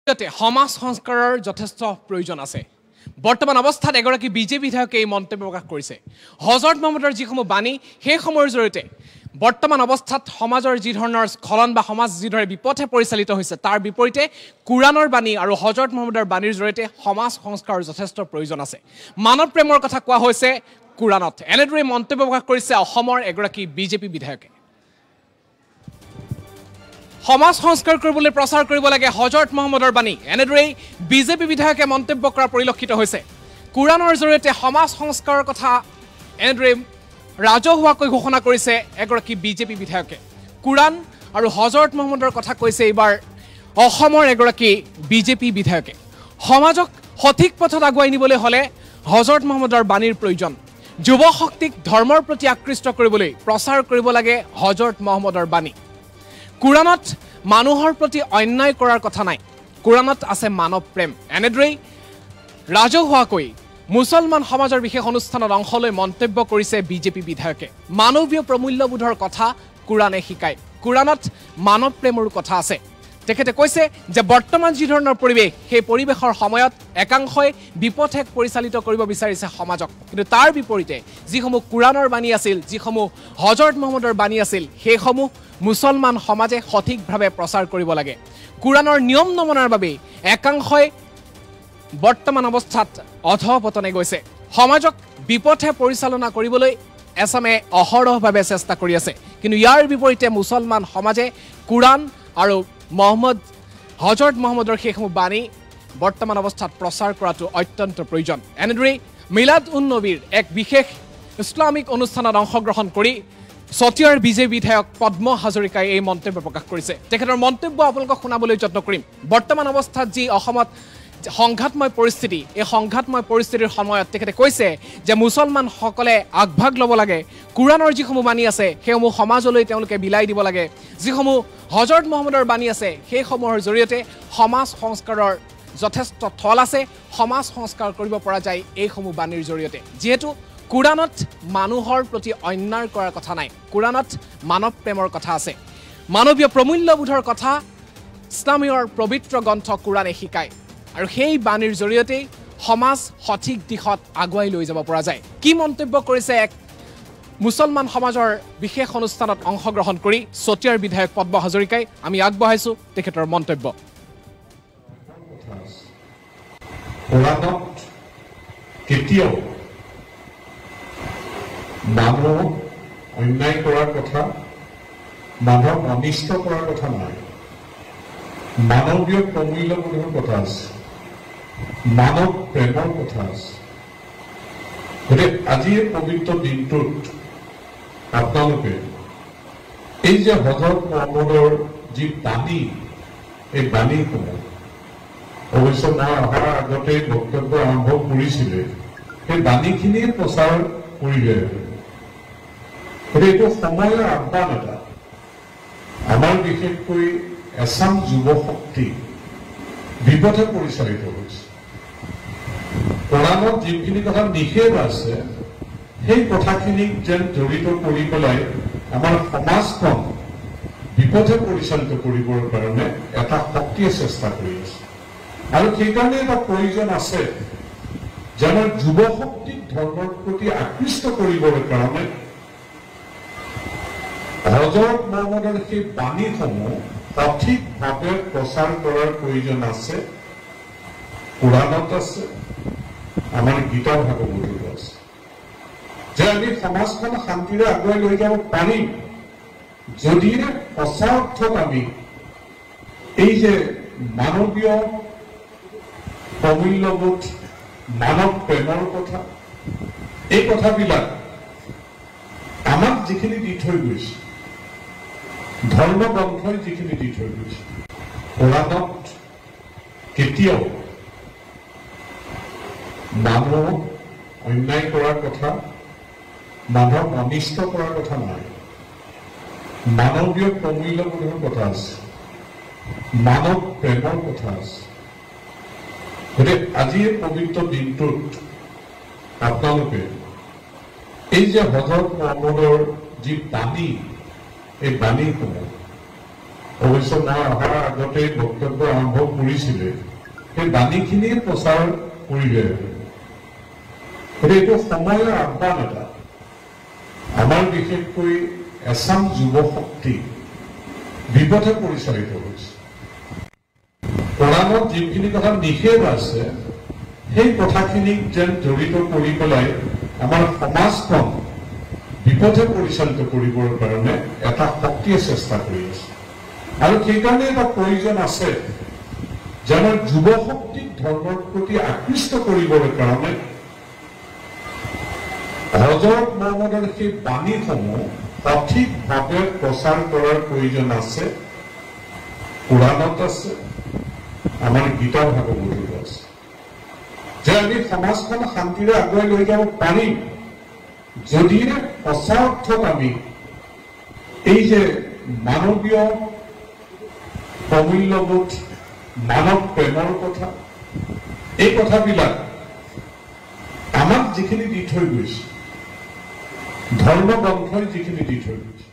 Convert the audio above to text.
সমাজ সংস্কাৰৰ যথেষ্ট প্ৰয়োজন আছে। বৰ্তমান অৱস্থাত এগৰাকী বিজেপি বিধায়কে এই মন্তব্য প্ৰকাশ কৰিছে। হজৰত মহম্মদৰ যিসমূহ বাণী সেই সময়ৰ জৰিয়তে বৰ্তমান অৱস্থাত সমাজৰ যি ধৰণৰ স্খলন বা সমাজ যিদৰে বিপথে পৰিচালিত হৈছে তাৰ বিপৰীতে কুৰাণৰ বাণী আৰু হজৰত মহম্মদৰ বাণীৰ জৰিয়তে সমাজ সংস্কাৰৰ যথেষ্ট প্ৰয়োজন আছে। মানৱ প্ৰেমৰ কথা কোৱা হৈছে কুৰাণত। এনেদৰে মন্তব্য প্ৰকাশ কৰিছে অসমৰ এগৰাকী বিজেপি বিধায়কে। সমাজ সংস্কাৰ কৰিবলৈ প্ৰচাৰ কৰিব লাগে হজৰত মহম্মদৰ বাণী। এনেদৰেই বিজেপি বিধায়কে মন্তব্য কৰা পৰিলক্ষিত হৈছে। কুৰাণৰ জৰিয়তে সমাজ সংস্কাৰৰ কথা এনেদৰে ৰাজহুৱাকৈ ঘোষণা কৰিছে এগৰাকী বিজেপি বিধায়কে। কুৰাণ আৰু হজৰত মহম্মদৰ কথা কৈছে এইবাৰ অসমৰ এগৰাকী বিজেপি বিধায়কে। সমাজক সঠিক পথত আগুৱাই নিবলৈ হ'লে হজৰত মহম্মদৰ বাণীৰ প্ৰয়োজন। যুৱ শক্তিক ধৰ্মৰ প্ৰতি আকৃষ্ট কৰিবলৈ প্ৰচাৰ কৰিব লাগে হজৰত মহম্মদৰ বাণী। কুৰাণত মানুহৰ প্ৰতি অন্যায় কৰাৰ কথা নাই, কুৰাণত আছে মানৱ প্ৰেম। এনেদৰেই ৰাজহুৱাকৈ মুছলমান সমাজৰ বিশেষ অনুষ্ঠানত অংশ লৈ মন্তব্য কৰিছে বিজেপি বিধায়কে। মানৱীয় প্ৰমূল্যবোধৰ কথা কুৰাণে শিকায়। কুৰাণত মানৱ প্ৰেমৰ কথা আছে। তেখেতে কৈছে যে বৰ্তমান যি ধৰণৰ পৰিৱেশ সেই পৰিৱেশৰ সময়ত একাংশই বিপথে পৰিচালিত কৰিব বিচাৰিছে সমাজক, কিন্তু তাৰ বিপৰীতে যিসমূহ কুৰাণৰ বাণী আছিল, যিসমূহ হজৰত মহম্মদৰ বাণী আছিল, সেইসমূহ মুছলমান সমাজে সঠিকভাৱে প্ৰচাৰ কৰিব লাগে। কুৰাণৰ নিয়ম নমনাৰ বাবে একাংশই বৰ্তমান অৱস্থাত অধপতনে গৈছে। সমাজক বিপথে পৰিচালনা কৰিবলৈ এছামে অহৰহভাৱে চেষ্টা কৰি আছে, কিন্তু ইয়াৰ বিপৰীতে মুছলমান সমাজে কুৰাণ আৰু হজৰত মহম্মদৰ সেইসমূহ বাণী বৰ্তমান অৱস্থাত প্ৰচাৰ কৰাটো অত্যন্ত প্ৰয়োজন। এনেদৰেই মিলাদ উন নবীৰ এক বিশেষ ইছলামিক অনুষ্ঠানত অংশগ্ৰহণ কৰি চতিয়াৰ বিজেপি বিধায়ক পদ্ম হাজৰিকাই এই মন্তব্য প্ৰকাশ কৰিছে। তেখেতৰ মন্তব্য আপোনালোকক শুনাবলৈ যত্ন কৰিম। বৰ্তমান অৱস্থাত যি অসমত সংঘাতময় পৰিস্থিতি, এই সংঘাতময় পৰিস্থিতিৰ সময়ত তেখেতে কৈছে যে মুছলমানসকলে আগভাগ ল'ব লাগে। কুৰাণৰ যিসমূহ বাণী আছে সেইসমূহ সমাজলৈ তেওঁলোকে বিলাই দিব লাগে। যিসমূহ হজৰত মহম্মদৰ বাণী আছে সেইসমূহৰ জৰিয়তে সমাজ সংস্কাৰৰ যথেষ্ট থল আছে। সমাজ সংস্কাৰ কৰিব পৰা যায় এইসমূহ বাণীৰ জৰিয়তে। যিহেতু কুৰাণত মানুহৰ প্ৰতি অন্যায় কৰাৰ কথা নাই, কুৰাণত মানৱ প্ৰেমৰ কথা আছে। মানৱীয় প্ৰমূল্যবোধৰ কথা ইছলামীয় পবিত্ৰ গ্ৰন্থ কুৰাণে শিকায়, আৰু সেই বাণীৰ জৰিয়তেই সমাজ সঠিক দিশত আগুৱাই লৈ যাব পৰা যায়। কি মন্তব্য কৰিছে এক মুছলমান সমাজৰ বিশেষ অনুষ্ঠানত অংশগ্ৰহণ কৰি চতিয়াৰ বিধায়ক পদ্ম হাজৰিকাই, আমি আগবঢ়াইছো তেখেতৰ মন্তব্য। কেতিয়াও মানুহ অন্যায় কৰাৰ কথা, মানুহক অনিষ্ট কৰাৰ কথা নাই। মানৱীয় প্ৰমূল্যবোধৰ কথা আছে, মানৱ প্ৰেমৰ কথা আছে। গতিকে আজি এই পবিত্ৰ দিনটোত আপোনালোকে এই যে হজৰত মহম্মদৰ যি বাণী, এই বাণীসমূহ অৱশ্যে মই অহাৰ আগতে বক্তব্য আৰম্ভ কৰিছিলে, সেই বাণীখিনিয়ে প্ৰচাৰ কৰিলে। গতিকে এইটো সময়ৰ আহ্বান এটা। আমাৰ বিশেষকৈ এছাম যুৱ শক্তি বিপথে পৰিচালিত হৈছে। কোৰাণত যিখিনি কথা নিষেধ আছে সেই কথাখিনিক যেন জড়িত কৰি পেলাই আমাৰ সমাজখন বিপথে পৰিচালিত কৰিবৰ কাৰণে এটা শক্তিয়ে চেষ্টা কৰি আছে। আৰু সেইকাৰণে এটা প্ৰয়োজন আছে যে আমাৰ যুৱ শক্তিক ধৰ্মৰ প্ৰতি আকৃষ্ট কৰিবৰ কাৰণে হজৰত মহম্মদৰ সেই বাণীসমূহ সঠিকভাৱে প্ৰচাৰ কৰাৰ প্ৰয়োজন আছে। কুৰাণত আছে, আমাৰ গীতা ভাগৱততো আছে, যে আমি সমাজখন শান্তিৰে আগুৱাই লৈ যাব পাৰিম যদিহে সঁচা অৰ্থত আমি এই যে মানৱীয় প্ৰমূল্যবোধ, মানৱ প্ৰেমৰ কথা, এই কথাবিলাক আমাক যিখিনি দি থৈ গৈছে, ধৰ্মগ্ৰন্থই যিখিনি দি থৈ গৈছে, কোৰাণত কেতিয়াও মানুহ অন্যায় কৰাৰ কথা, মানুহক অনিষ্ট কৰাৰ কথা নাই। মানৱীয় প্ৰমূল্যবোধৰ কথা আছে, মানৱ প্ৰেমৰ কথা আছে। গতিকে আজি এই পবিত্ৰ দিনটোত আপোনালোকে এই যে হজৰত মহম্মদৰ যি বাণী, এই বাণীসমূহ অৱশ্যে মই অহাৰ আগতে বক্তব্য আৰম্ভ কৰিছিলে সেই বাণীখিনিয়ে প্ৰচাৰ কৰিলে। গতিকে এইটো সময়ৰ আহ্বান এটা আমাৰ বিশেষকৈ এছাম যুৱ শক্তি বিপথে পৰিচালিত হৈছে। কোৰাণত যিখিনি কথা নিষেধ আছে সেই কথাখিনিক যেন জড়িত কৰি পেলাই আমাৰ সমাজখন বিপথে পৰিচালিত কৰিবৰ কাৰণে এটা শক্তিয়ে চেষ্টা কৰি আছে। আৰু সেইকাৰণে এটা প্ৰয়োজন আছে যে আমাৰ যুৱ শক্তিক ধৰ্মৰ প্ৰতি আকৃষ্ট কৰিবৰ কাৰণে হযৰত মহম্মদৰ সেই বাণীসমূহ সঠিকভাৱে প্ৰচাৰ কৰাৰ প্ৰয়োজন আছে। কোৰাণত আছে, আমাৰ গীতা ভাগৱতত আছে, যে আমি সমাজখন শান্তিৰে আগুৱাই লৈ যাব পাৰিম যদিহে সঁচা অৰ্থত আমি এই যে মানৱীয় প্ৰমূল্যবোধ, মানৱ প্ৰেমৰ কথা, এই কথাবিলাক আমাক যিখিনি দি থৈ গৈছে, ধৰ্ম গ্ৰন্থই যিখিনি দি থৈ গৈছে,